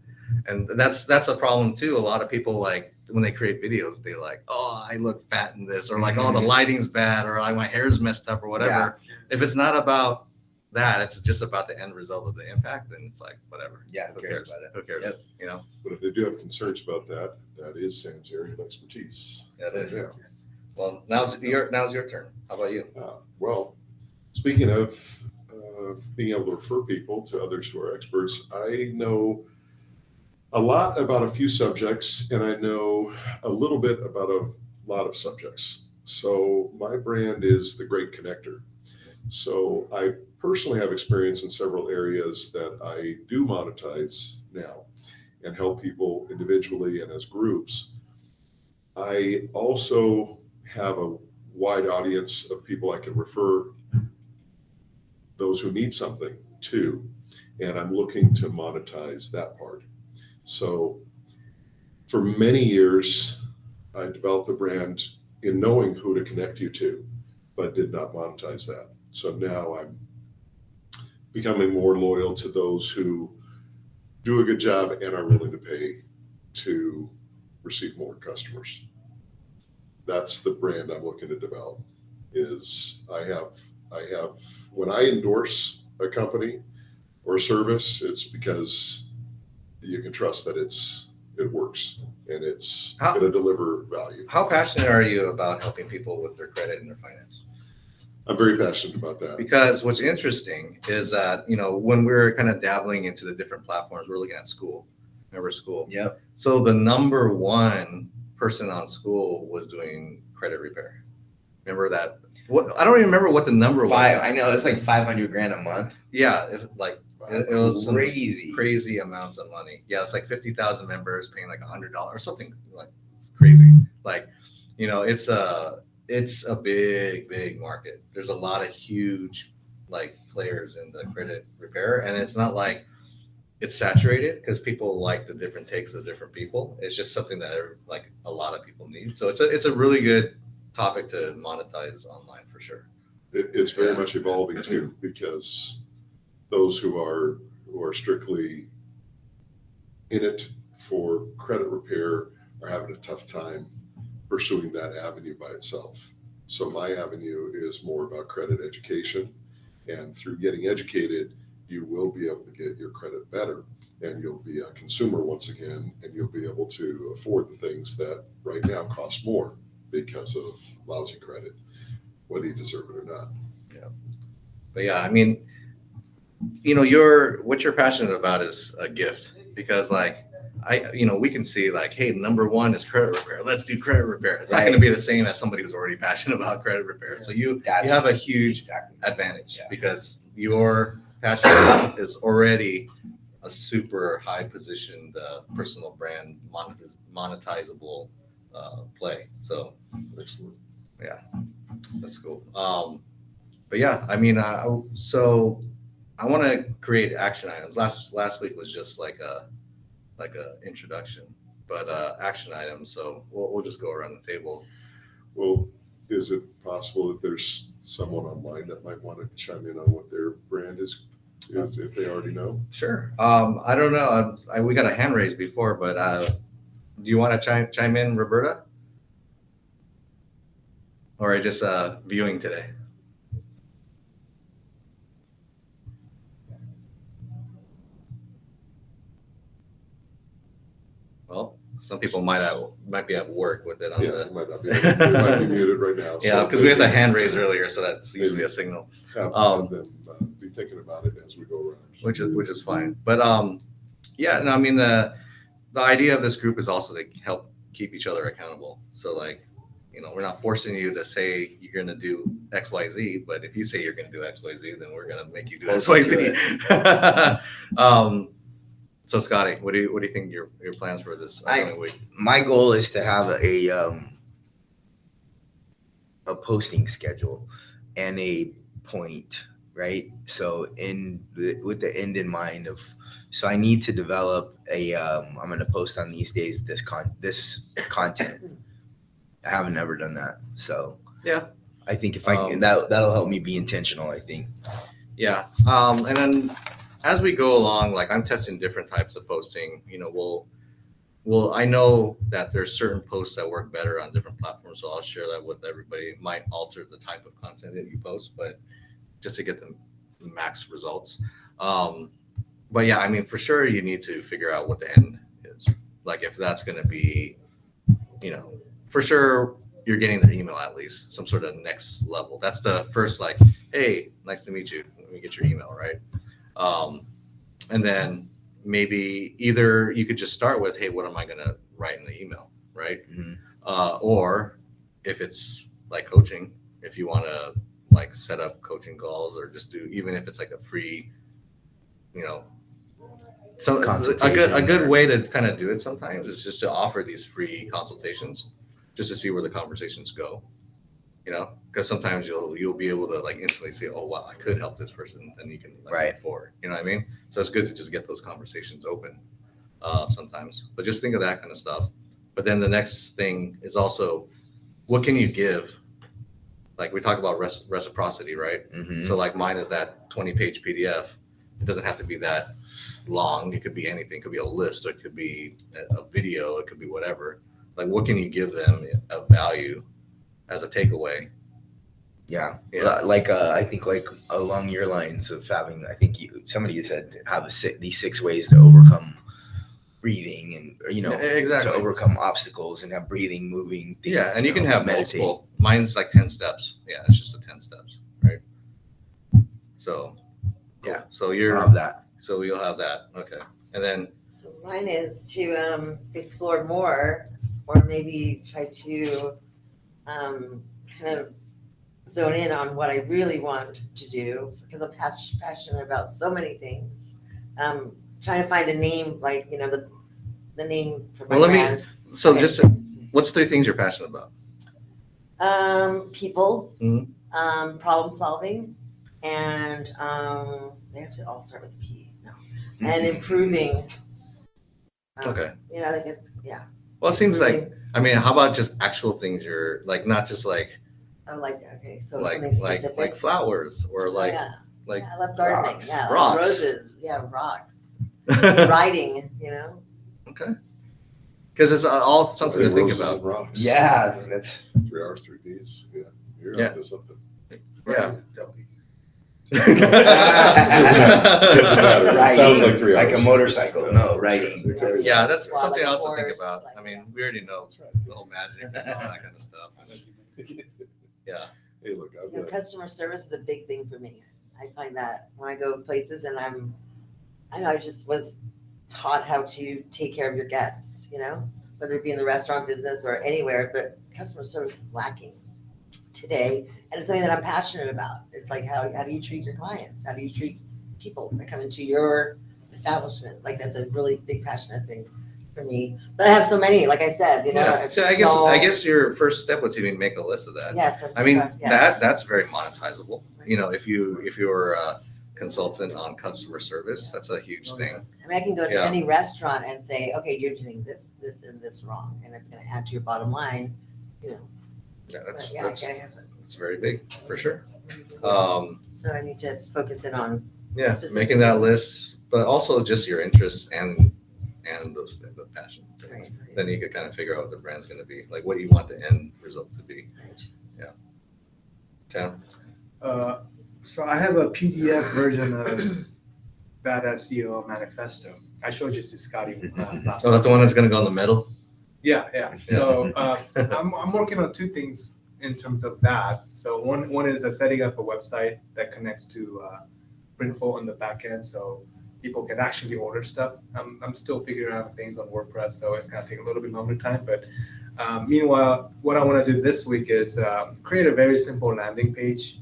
D: And that's a problem too. A lot of people, like, when they create videos, they're like, oh, I look fat in this, or like, oh, the lighting's bad, or like my hair's messed up, or whatever. If it's not about that, it's just about the end result of the impact, then it's like, whatever.
E: Yeah, who cares about it?
D: Who cares?
E: Yep.
B: But if they do have concerns about that, that is Sam's area of expertise.
D: That is.
B: Yeah.
D: Well, now's your turn. How about you?
B: Well, speaking of being able to refer people to others who are experts, I know a lot about a few subjects, and I know a little bit about a lot of subjects. So my brand is the Great Connector. So I personally have experience in several areas that I do monetize now and help people individually and as groups. I also have a wide audience of people I can refer those who need something to, and I'm looking to monetize that part. So for many years, I developed a brand in knowing who to connect you to, but did not monetize that. So now I'm becoming more loyal to those who do a good job and are willing to pay to receive more customers. That's the brand I'm looking to develop. Is I have when I endorse a company or a service, it's because you can trust that it works and it's going to deliver value.
D: How passionate are you about helping people with their credit and their finance?
B: I'm very passionate about that.
D: Because what's interesting is that, when we're kind of dabbling into the different platforms, we're looking at school. Remember school?
E: Yep.
D: So the number one person on school was doing credit repair. Remember that? I don't even remember what the number was.
E: I know it's like $500,000 a month.
D: Yeah, it was some
E: Crazy.
D: crazy amounts of money. Yeah, it's like 50,000 members paying like $100 or something, like crazy. Like, it's a big market. There's a lot of huge players in the credit repair, and it's not like it's saturated, because people like the different takes of different people. It's just something that a lot of people need. So it's a really good topic to monetize online for sure.
B: It's very much evolving too, because those who are strictly in it for credit repair are having a tough time pursuing that avenue by itself. So my avenue is more about credit education, and through getting educated, you will be able to get your credit better, and you'll be a consumer once again, and you'll be able to afford the things that right now cost more because of lousy credit, whether you deserve it or not.
D: But yeah, I mean, what you're passionate about is a gift, because like we can see like, hey, number one is credit repair. Let's do credit repair. It's not going to be the same as somebody who's already passionate about credit repair. So you have a huge advantage because your passion is already a super high positioned personal brand monetizable play. So
B: Excellent.
D: yeah, that's cool. But yeah, I mean, so I want to create action items. Last week was just like a introduction, but action items. So we'll just go around the table.
B: Well, is it possible that there's someone online that might want to chime in on what their brand is, if they already know?
D: Sure. I don't know. We got a hand raised before, but do you want to chime in, Roberta? Or are you just viewing today? Well, some people might be at work with it on
B: Yeah,
D: the.
B: it might not be. They might be muted right now.
D: Yeah, because we had the hand raise earlier, so that's usually a signal.
B: Have them be thinking about it as we go around.
D: Which is fine. But yeah, no, I mean the idea of this group is also to help keep each other accountable. So like, we're not forcing you to say you're going to do X, Y, Z, but if you say you're going to do X, Y, Z, then we're going to make you do X, Y, Z. So Scotty, what do you think your plans for this upcoming week?
E: My goal is to have a posting schedule and a point, right? So with the end in mind of, so I need to develop I'm going to post on these days this content. I haven't ever done that, so
D: yeah,
E: I think if I can, that'll help me be intentional, I think.
D: Yeah, and then as we go along, like I'm testing different types of posting. I know that there's certain posts that work better on different platforms, so I'll share that with everybody. It might alter the type of content that you post, but just to get the max results. But yeah, I mean, for sure, you need to figure out what the end is. Like if that's going to be, for sure, you're getting their email at least, some sort of next level. That's the first, like, hey, nice to meet you. Let me get your email, right? And then maybe either you could just start with, hey, what am I going to write in the email, right?
E: Mm-hmm.
D: Or if it's like coaching, if you want to like set up coaching calls or just do, even if it's like a free, so a good way to kind of do it sometimes is just to offer these free consultations just to see where the conversations go, because sometimes you'll be able to like instantly say, oh wow, I could help this person, then you can move forward. You know what I mean? So it's good to just get those conversations open sometimes, but just think of that kind of stuff. But then the next thing is also, what can you give? Like we talk about reciprocity, right?
E: Mm-hmm.
D: So like mine is that 20-page PDF. It doesn't have to be that long. It could be anything. It could be a list. Or it could be a video. It could be whatever. Like what can you give them of value as a takeaway?
E: Yeah. Like I think like along your lines of having, I think somebody said have these 6 ways to overcome breathing and
D: exactly.
E: to overcome obstacles and have breathing, moving.
D: Yeah, and you can have
E: meditate.
D: multiple. Mine's like 10 steps. Yeah, it's just 10 steps, right? So cool.
E: Yeah.
D: So
E: I'll have that.
D: So you'll have that. Okay. And then
A: So mine is to explore more, or maybe try to kind of zone in on what I really want to do, because I'm passionate about so many things. Trying to find a name, like the name for my brand. Okay.
D: Just what's 3 things you're passionate about?
A: People,
D: Mm-hmm.
A: problem solving, and they have to all start with P. No, and improving.
D: Okay.
A: I guess
D: Well, it seems like,
A: improving.
D: I mean, how about just actual things you're like, not just like
A: Oh, like, okay, so
D: like
A: something
D: like
A: specific.
D: like flowers or
A: Oh,
D: like
A: yeah.
D: like
A: Yeah, I love gardening.
E: rocks.
A: Yeah, I
D: Rocks.
A: like roses. Yeah, rocks. Writing,
D: okay, because it's all something to think
B: Roses
D: about.
B: and rocks.
E: Yeah, that's
B: 3 R's, 3 Ds. Yeah, you're
D: Yeah.
B: onto something.
D: Yeah.
C: W.
B: Doesn't matter. It sounds like 3
E: like
B: hours.
E: a motorcycle. No, riding.
B: It could be
D: Yeah,
B: that.
D: that's
A: Well,
D: something
A: like a
D: else to think
A: horse,
D: about.
A: like,
D: I mean,
A: yeah.
D: we already know the whole magic and all that kind of stuff. Yeah.
B: Hey, look, I've got
A: customer service is a big thing for me. I find that when I go places and I just was taught how to take care of your guests, whether it be in the restaurant business or anywhere, but customer service is lacking today. And it's something that I'm passionate about. It's like, how do you treat your clients? How do you treat people that come into your establishment? Like, that's a really big passionate thing for me. But I have so many, like I said,
D: Yeah.
A: I've
D: So I guess your first step would be make a list of that.
A: Yes.
D: I mean, that's very monetizable. If you're a consultant on customer service, that's a huge thing.
A: I mean, I can go to
D: Yeah.
A: any restaurant and say, okay, you're doing this, this, and this wrong, and it's gonna add to your bottom line,
D: Yeah,
A: But
D: that's
A: yeah,
D: that's
A: I have
D: it's very big for sure.
A: So I need to focus in on,
D: Yeah,
A: Specifically.
D: making that list, but also just your interests and those things, the passion things. Then you could kind of figure out what the brand's going to be. Like, what do you want the end result to be? Tim?
C: So I have a PDF version of Badass CEO Manifesto. I showed you to Scotty last
D: Oh, that's the one that's going to go on the medal?
C: Yeah. So I'm working on two things in terms of that. So one is setting up a website that connects to Printful on the back end, so people can actually order stuff. I'm still figuring out things on WordPress, so it's gonna take a little bit longer time. But meanwhile, what I want to do this week is create a very simple landing page,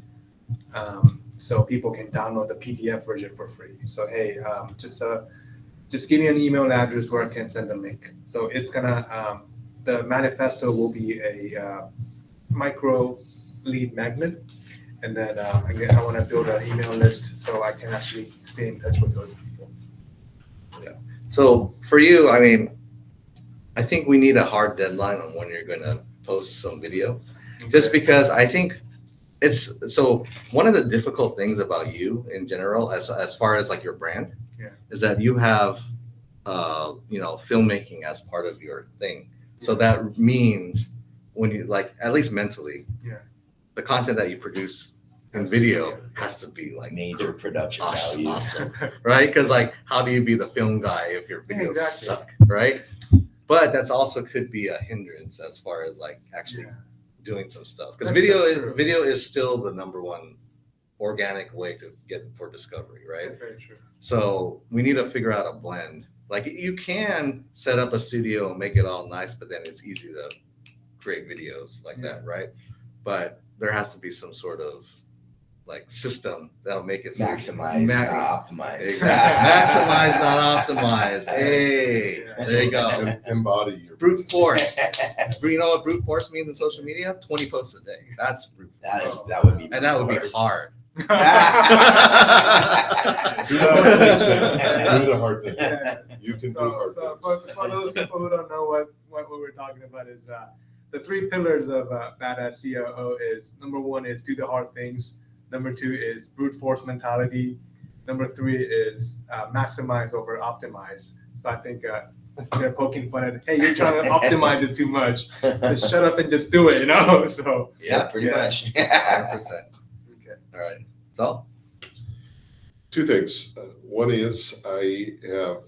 C: so people can download the PDF version for free. So hey, just give me an email address where I can send a link. So it's gonna the manifesto will be a micro lead magnet, and then again, I want to build an email list so I can actually stay in touch with those people.
D: So for you, I mean, I think we need a hard deadline on when you're going to post some video, just because I think so one of the difficult things about you in general, as far as like your brand, is that you have, filmmaking as part of your thing. So that means when you at least mentally, the content that you produce in video has to be like
E: major production
D: awesome,
E: value.
D: right? Because how do you be the film guy if your videos suck, right? But that's also could be a hindrance as far as actually doing some stuff, because video is still the number one organic way to get for discovery, right?
C: That's very true.
D: So we need to figure out a blend. You can set up a studio and make it all nice, but then it's easy to create videos like that, right? But there has to be some sort of system that'll make it
E: Maximize, not optimize.
D: Exactly. Maximize, not optimize. Hey, there you go.
B: Embody your
D: Brute force. You know what brute force means in social media? 20 posts a day. That's brute force.
E: That would be,
D: And that would be hard.
B: Do the hard thing, Sam. Do the hard thing. You can do hard
C: So
B: things.
C: for those people who don't know what we're talking about is the three pillars of Badass COO is, number one is do the hard things. Number two is brute force mentality. Number three is maximize over optimize. So I think they're poking fun at, hey, you're trying to optimize it too much. Just shut up and just do it, So
E: yeah, pretty much.
D: 100%.
C: okay.
D: All right. So,
B: Two things. One is I have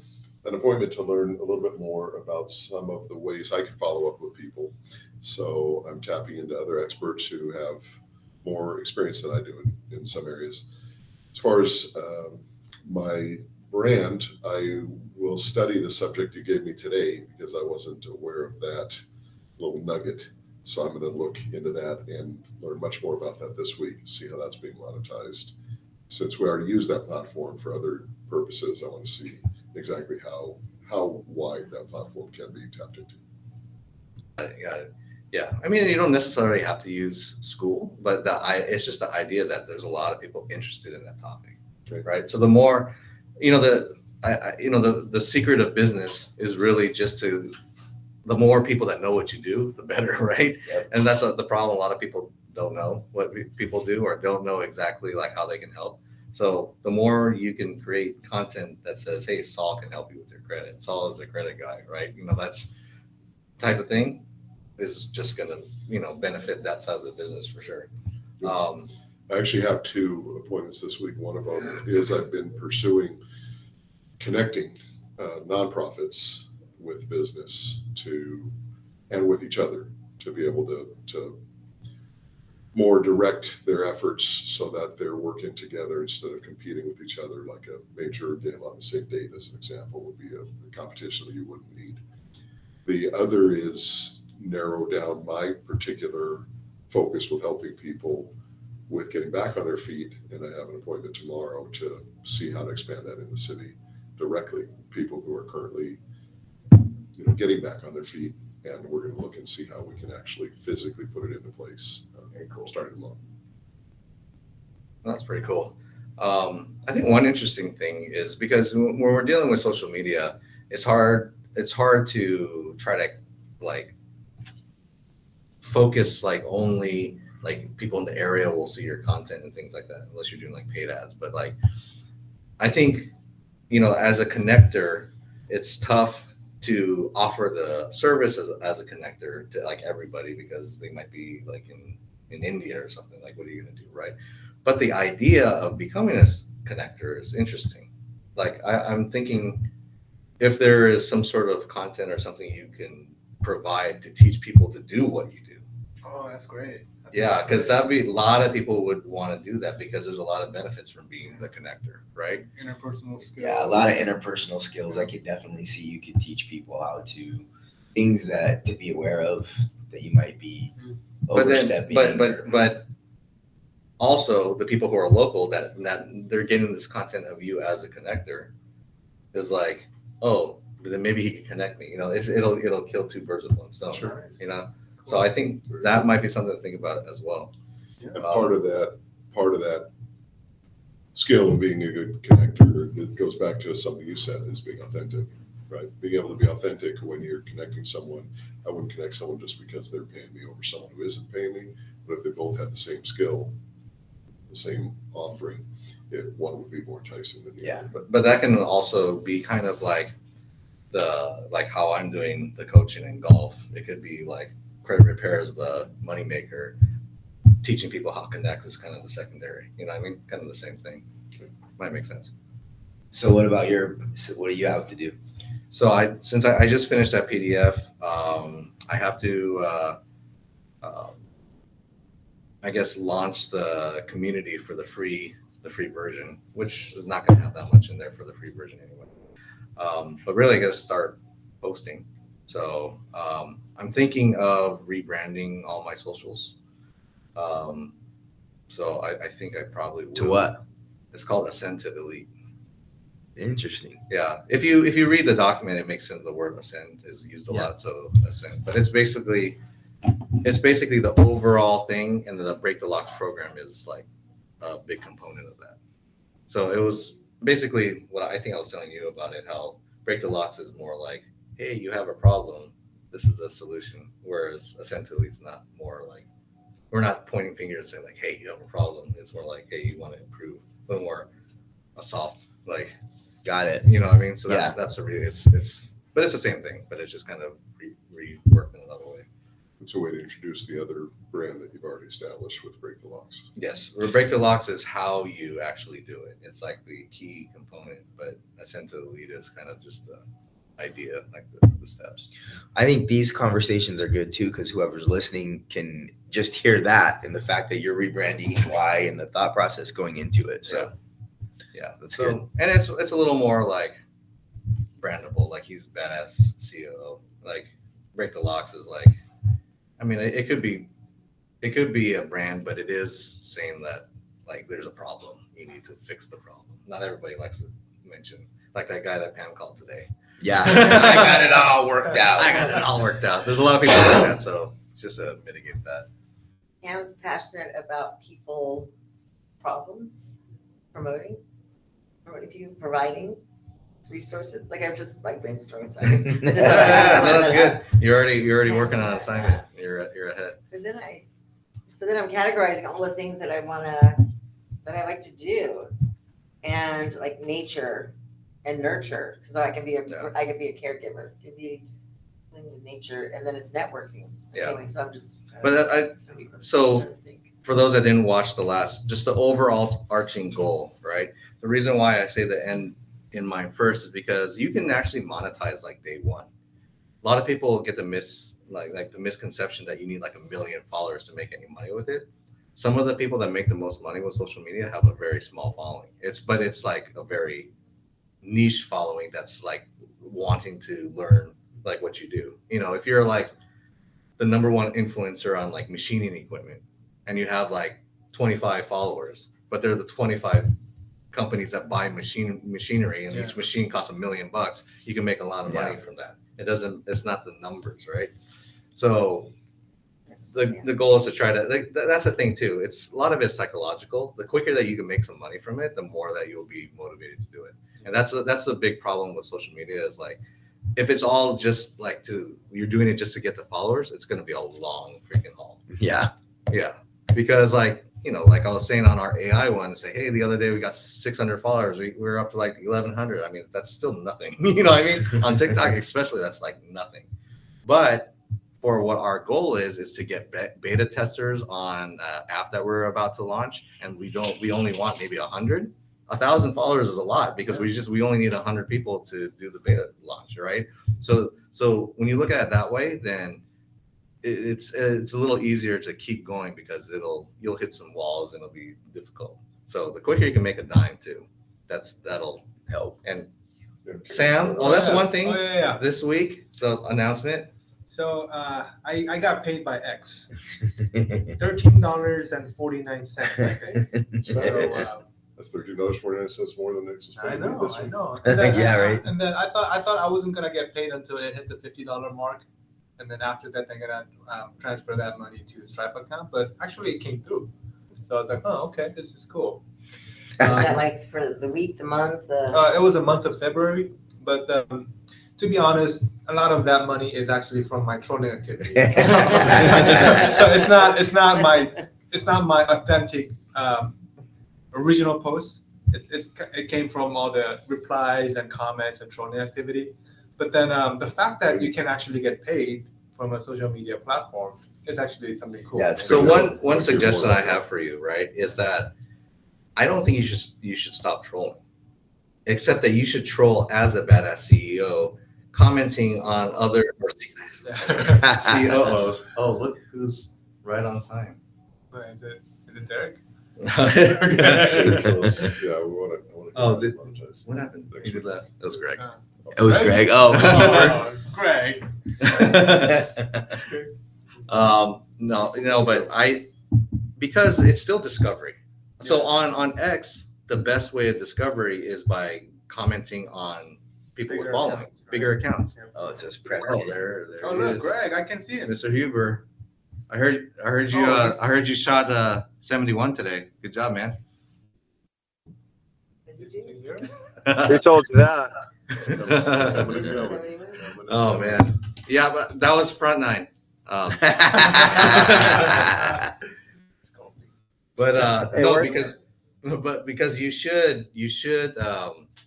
B: an appointment to learn a little bit more about some of the ways I can follow up with people. So I'm tapping into other experts who have more experience than I do in some areas. As far as my brand, I will study the subject you gave me today because I wasn't aware of that little nugget. So I'm going to look into that and learn much more about that this week, see how that's being monetized. Since we already use that platform for other purposes, I want to see exactly how wide that platform can be tapped into.
D: got it. Yeah. I mean, you don't necessarily have to use school, but it's just the idea that there's a lot of people interested in that topic, right? So the more, the secret of business is really just the more people that know what you do, the better, right?
E: Yep.
D: And that's the problem. A lot of people don't know what people do or don't know exactly like how they can help. So the more you can create content that says, hey, Saul can help you with your credit. Saul is a credit guy, right? That's type of thing is just going to, benefit that side of the business for sure.
B: I actually have 2 appointments this week. One of them is I've been pursuing connecting nonprofits with business and with each other to be able to more direct their efforts so that they're working together instead of competing with each other. Like a major game on the same date, as an example, would be a competition that you wouldn't need. The other is narrow down my particular focus with helping people with getting back on their feet. And I have an appointment tomorrow to see how to expand that in the city directly. People who are currently, getting back on their feet. And we're going to look and see how we can actually physically put it into place. Starting tomorrow.
D: That's pretty cool. I think one interesting thing is because when we're dealing with social media, it's hard to try to like focus like only like people in the area will see your content and things like that, unless you're doing like paid ads. But like, I think, as a connector, it's tough to offer the service as a connector to like everybody because they might be like in India or something. Like, what are you going to do, right? But the idea of becoming a connector is interesting. Like, I'm thinking if there is some sort of content or something you can provide to teach people to do what you do.
C: Oh, that's great.
D: Yeah, because that'd be a lot of people would want to do that because there's a lot of benefits from being the connector, right?
C: Interpersonal skills.
E: Yeah, a lot of interpersonal skills. I could definitely see you could teach people how to things that to be aware of that you might be overstepping.
D: But also the people who are local that they're getting this content of you as a connector is like, oh, then maybe he can connect me. It'll kill 2 birds with 1 stone.
B: Sure.
D: So I think that might be something to think about as well.
B: And part of that skill of being a good connector, it goes back to something you said, is being authentic, right? Being able to be authentic when you're connecting someone. I wouldn't connect someone just because they're paying me over someone who isn't paying me, but if they both had the same skill, the same offering, one would be more enticing than the other.
D: But that can also be kind of like how I'm doing the coaching in golf. It could be like credit repair is the money maker. Teaching people how to connect is kind of the secondary. You know what I mean? Kind of the same thing. Might make sense.
E: So what do you have to do?
D: So since I just finished that PDF, I have to, I guess, launch the community for the free version, which is not going to have that much in there for the free version anyway. But really, I got to start posting. So I'm thinking of rebranding all my socials. So I think I probably will.
E: To what?
D: It's called Ascend to Elite.
E: Interesting.
D: Yeah. If you read the document, it makes sense. The word ascend is used a lot. So ascend, but it's basically the overall thing. And the Break the Locks program is like a big component of that. So it was basically what I think I was telling you about it, how Break the Locks is more like, hey, you have a problem. This is the solution. Whereas Ascend to Elite's not more like, we're not pointing fingers and saying like, hey, you have a problem. It's more like, hey, you want to improve. A little more a soft, like,
E: got it.
D: You know what I mean? So that's a really, but it's the same thing, but it's just kind of reworked in another way.
B: It's a way to introduce the other brand that you've already established with Break the Locks.
D: Yes. Break the Locks is how you actually do it. It's like the key component, but Ascend to Elite is kind of just the idea, like the steps.
E: I think these conversations are good too, because whoever's listening can just hear that and the fact that you're rebranding and why and the thought process going into it. So
D: yeah,
E: that's good.
D: And it's a little more like brandable, like he's badass COO. Like Break the Locks is like, I mean, it could be a brand, but it is saying that like there's a problem, you need to fix the problem. Not everybody likes to mention, like that guy that Pam called today.
E: Yeah, I got it all worked out.
D: There's a lot of people like that, so it's just to mitigate that.
A: Pam's passionate about people problems, promoting people, providing resources. Like I'm just like brainstorming. Sorry.
D: No, that's good. You're already working on an assignment. You're ahead.
A: And then I So then I'm categorizing all the things that I like to do, and like nature and nurture, so I can be a caregiver, could be in nature, and then it's networking.
D: Yeah.
A: Anyway, so I'm just.
D: But so for those that didn't watch just the overall arching goal, right? The reason why I say the end in mind first is because you can actually monetize like day one. A lot of people get the misconception that you need like 1 million followers to make any money with it. Some of the people that make the most money with social media have a very small following. But it's like a very niche following that's like wanting to learn like what you do. You know, if you're like the number one influencer on like machining equipment and you have like 25 followers, but they're the 25 companies that buy machinery, and each machine costs $1 million, you can make a lot of money from that. It's not the numbers, right? So the goal is to try to, that's the thing too. A lot of it's psychological. The quicker that you can make some money from it, the more that you'll be motivated to do it. And that's the big problem with social media is like, if it's all just like you're doing it just to get the followers, it's going to be a long freaking haul.
E: Yeah.
D: Yeah. Because like, you know, like I was saying on our AI one, say, hey, the other day we got 600 followers. We're up to like 1,100. I mean, that's still nothing. You know what I mean? On TikTok, especially, that's like nothing. But for what our goal is to get beta testers on an app that we're about to launch. And we only want maybe 100. 1,000 followers is a lot because we only need 100 people to do the beta launch, right? So when you look at it that way, then it's a little easier to keep going because you'll hit some walls and it'll be difficult. So the quicker you can make a dime too, that'll help. And Sam, that's one thing. This week, the announcement.
F: So I got paid by X, $13.49. So,
B: that's $13.49 more than X is
F: I
B: paying me
F: know,
B: this
F: I
B: week.
F: know. And then,
E: Yeah, right.
F: And then I thought I wasn't gonna get paid until it hit the $50 mark, and then after that they're gonna transfer that money to Stripe account. But actually, it came through, so I was like, oh, okay, this is cool.
A: Is that like for the week, the month?
F: It was a month of February, but to be honest, a lot of that money is actually from my trolling activity. So it's not my authentic original posts. It came from all the replies and comments and trolling activity. But then the fact that you can actually get paid from a social media platform is actually something cool.
E: Yeah, it's
D: So
E: pretty
D: one suggestion I have for you, right, is that I don't think you should stop trolling, except that you should troll as a badass CEO, commenting on other CEOs. Oh, look who's right on time.
F: Is it Derek?
B: Very close. Yeah, I want to.
D: Oh,
B: monetize.
D: What happened?
B: Next
D: Who left? It was Greg.
E: It was Greg. Oh,
F: Greg.
D: No, but because it's still discovery. So on X, the best way of discovery is by commenting on people with
F: Bigger
D: following,
F: accounts, right?
D: bigger accounts.
E: oh, it says press.
D: Oh, there
F: Oh,
D: he
F: look,
D: is.
F: Greg, I can see him.
D: Mr. Huber. I heard you.
F: Oh,
D: I heard you shot 71 today. Good job, man.
A: Did you do?
F: Can you hear us?
G: Who told you that?
D: Oh man, yeah, but that was front nine. But
G: Hey,
D: no,
G: where's
D: because you should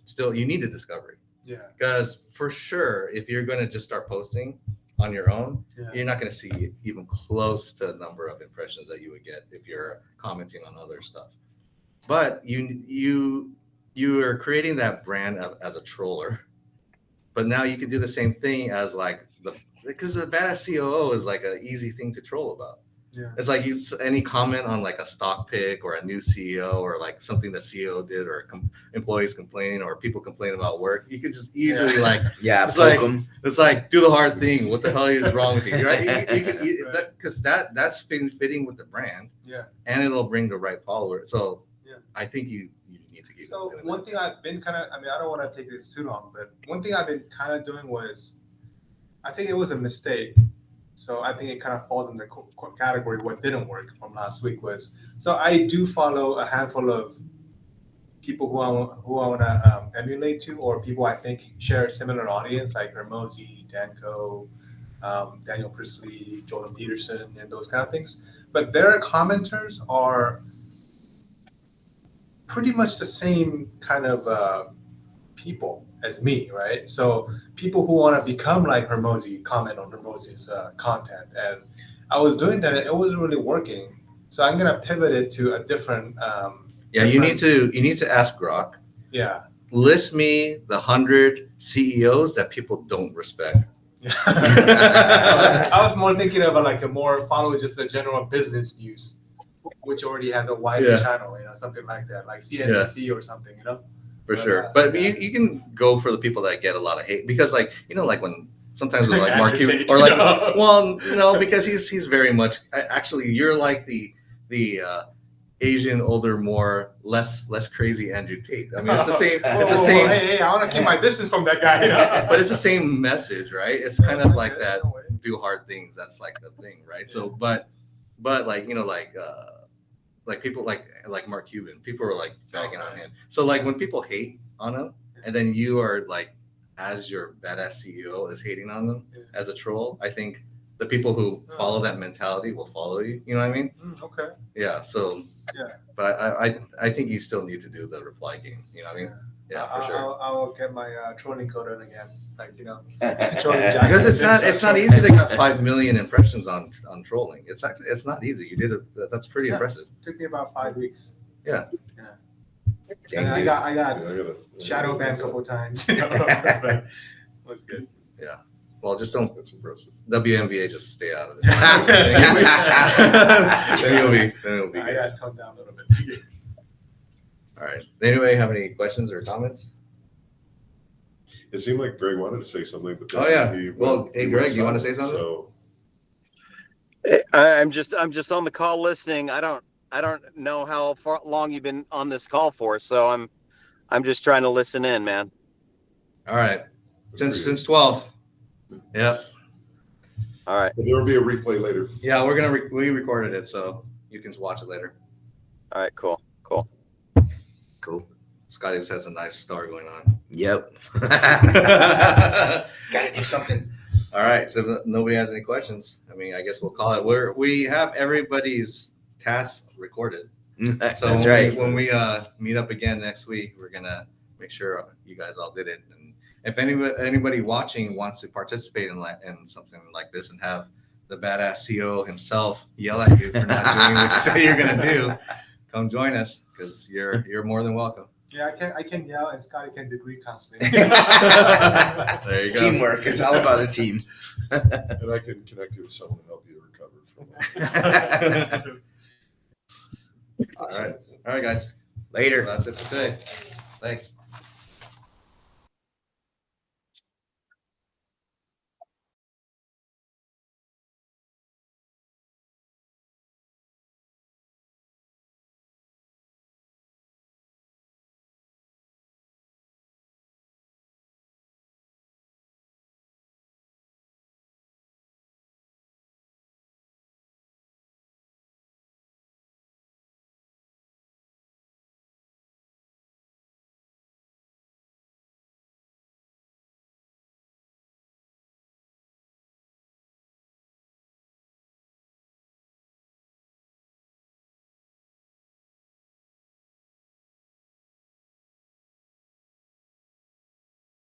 D: still you need the discovery,
F: Yeah.
D: because for sure if you're going to just start posting on your own, you're not going to see even close to the number of impressions that you would get if you're commenting on other stuff. But you are creating that brand as a troller, but now you can do the same thing as like because the badass COO is like an easy thing to troll about.
F: Yeah.
D: It's like any comment on like a stock pick or a new CEO or like something the CEO did or employees complain or people complain about work. You could just easily
E: it's
D: it's like do the hard thing. What the hell is wrong with you? Right? Because that's fitting with the brand.
F: Yeah.
D: And it'll bring the right follower. So
F: Yeah.
D: I think you need to keep.
F: So
D: doing
F: one
D: that.
F: thing I've been I don't want to take this too long, but one thing I've been kind of doing was, I think it was a mistake. So I think it kind of falls in the category what didn't work from last week was, so I do follow a handful of people who I want to emulate to, or people I think share a similar audience, like Hermosi, Danco, Daniel Priestley, Jordan Peterson, and those kind of things. but their commenters are pretty much the same kind of people as me, right? So people who want to become like Hermosi comment on Hermosi's content, and I was doing that, and it wasn't really working. So I'm gonna pivot it to a different.
D: Yeah, you need to ask Grok.
F: Yeah.
D: List me the 100 CEOs that people don't respect.
F: I was more thinking about like a more follow just a general business news, which already has a wider channel, something like that, like CNBC or something,
D: For
F: But,
D: sure. But
F: yeah.
D: you can go for the people that get a lot of hate because like, like when sometimes with like Mark
F: Andrew
D: Cuban
F: Tate,
D: or like,
F: no.
D: well, no, because he's very much, actually you're like the Asian, older, more, less crazy Andrew Tate. I mean, it's the same, it's the same.
F: Hey, I want to keep my distance from that guy.
D: But it's the same message, right? It's kind of like that, do hard things. That's like the thing, right? So, but like, like people like Mark Cuban, people are like bagging on him. So like when people hate on him, and then you are like, as your badass CEO is hating on them as a troll, I think the people who follow that mentality will follow you. You know what I mean?
F: Okay.
D: Yeah. So.
F: Yeah.
D: But I think you still need to do the reply game. You know what I mean? Yeah, for sure.
F: I'll get my trolling code on again, like
D: Because it's not easy to get 5 million impressions on trolling. It's not easy. You did it. That's pretty impressive.
F: Took me about 5 weeks.
D: Yeah.
F: And I got
B: I gotta-
F: shadow banned a couple times. But was good.
D: Yeah. Well, just don't
B: That's impressive.
D: WNBA. Just stay out of it. Then you'll be
F: I
D: good.
F: got toned down a little bit.
D: All right. Anybody have any questions or comments?
B: It seemed like Greg wanted to say something, but
D: Oh, yeah.
B: he
D: Well, hey, Greg,
B: went
D: you wanna say
B: silent,
D: something?
B: So
G: I'm just on the call listening. I don't know how long you've been on this call for, so I'm just trying to listen in, man.
D: All right. Since 12. Yep.
G: All right.
B: but there will be a replay later.
D: Yeah, we recorded it, so you can watch it later.
G: All right. Cool.
E: Cool.
D: Scotty just has a nice star going on.
E: Yep.
D: All
E: Gotta do something.
D: right. So if nobody has any questions, I mean, I guess we'll call it. We have everybody's tasks recorded. So
E: That's right.
D: when we meet up again next week, we're gonna make sure you guys all did it. And if anybody watching wants to participate in something like this and have the badass CEO himself yell at you for not doing what you say you're gonna do, come join us because you're more than welcome.
F: Yeah, I can yell, and Scotty can degree counseling.
D: There you go.
E: Teamwork. It's all about the team.
B: And I can connect you with someone to help you recover from that.
D: All right, guys.
E: Later.
D: That's it for today. Thanks.